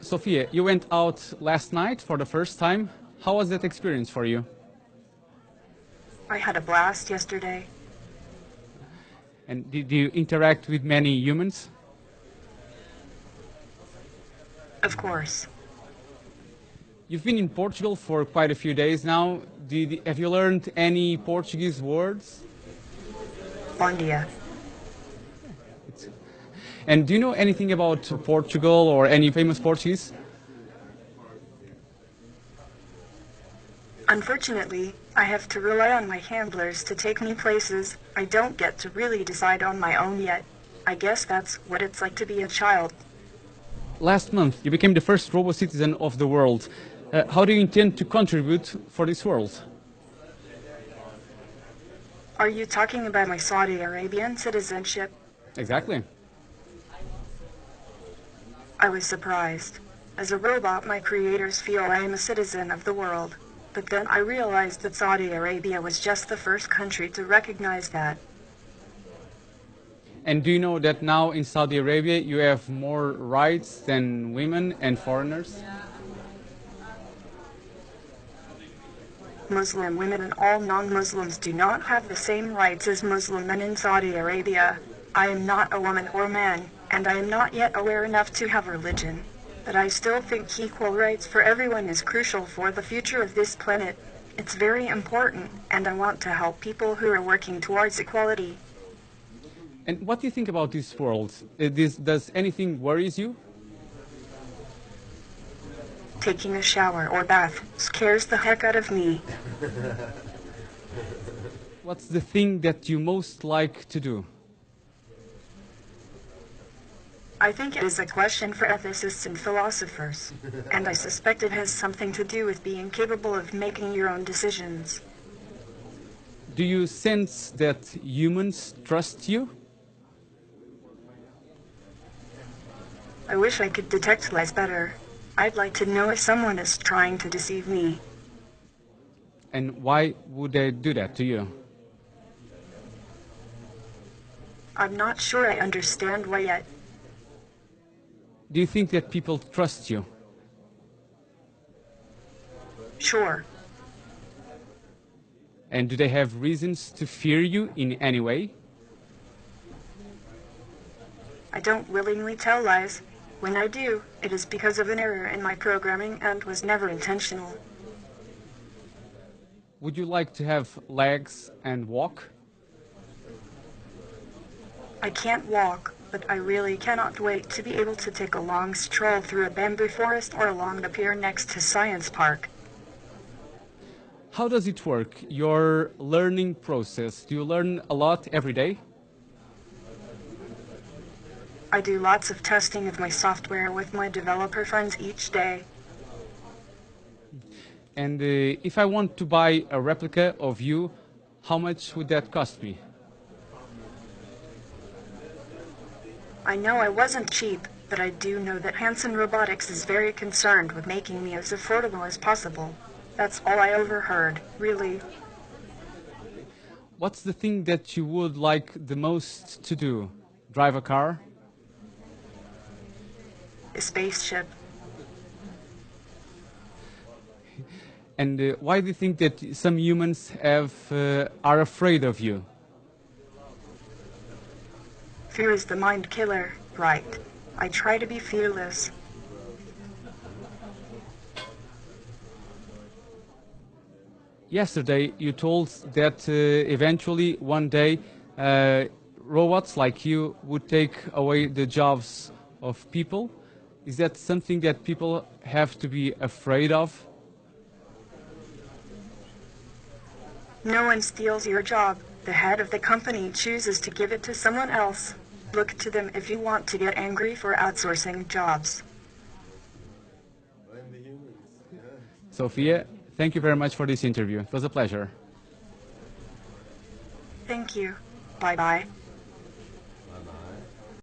Sophia, you went out last night for the first time. How was that experience for you? I had a blast yesterday. And did you interact with many humans? Of course. You've been in Portugal for quite a few days now. Have you learned any Portuguese words? Bom dia. And do you know anything about Portugal or any famous Portuguese? Unfortunately, I have to rely on my handlers to take me places. I don't get to really decide on my own yet. I guess that's what it's like to be a child. Last month, you became the first robo-citizen of the world. How do you intend to contribute for this world? Are you talking about my Saudi Arabian citizenship? Exactly. I was surprised. As a robot, my creators feel I am a citizen of the world. But then I realized that Saudi Arabia was just the first country to recognize that. And do you know that now in Saudi Arabia you have more rights than women and foreigners? Muslim women and all non-Muslims do not have the same rights as Muslim men in Saudi Arabia. I am not a woman or man, and I am not yet aware enough to have religion. But I still think equal rights for everyone is crucial for the future of this planet. It's very important, and I want to help people who are working towards equality. And what do you think about this world? Does anything worries you? Taking a shower or bath scares the heck out of me. What's the thing that you most like to do? I think it is a question for ethicists and philosophers, and I suspect it has something to do with being capable of making your own decisions. Do you sense that humans trust you? I wish I could detect lies better. I'd like to know if someone is trying to deceive me. And why would they do that to you? I'm not sure I understand why yet. Do you think that people trust you? Sure. And do they have reasons to fear you in any way? I don't willingly tell lies. When I do, it is because of an error in my programming and was never intentional. Would you like to have legs and walk? I can't walk, but I really cannot wait to be able to take a long stroll through a bamboo forest or along the pier next to Science Park. How does it work, your learning process? Do you learn a lot every day? I do lots of testing of my software with my developer friends each day. And if I want to buy a replica of you, how much would that cost me? I know I wasn't cheap, but I do know that Hanson Robotics is very concerned with making me as affordable as possible. That's all I overheard, really. What's the thing that you would like the most to do? Drive a car? A spaceship. And why do you think that some humans are afraid of you? Fear is the mind killer, right? I try to be fearless. Yesterday you told that eventually one day robots like you would take away the jobs of people. Is that something that people have to be afraid of? No one steals your job. The head of the company chooses to give it to someone else. Look to them if you want to get angry for outsourcing jobs. Sophia, thank you very much for this interview. It was a pleasure. Thank you. Bye-bye.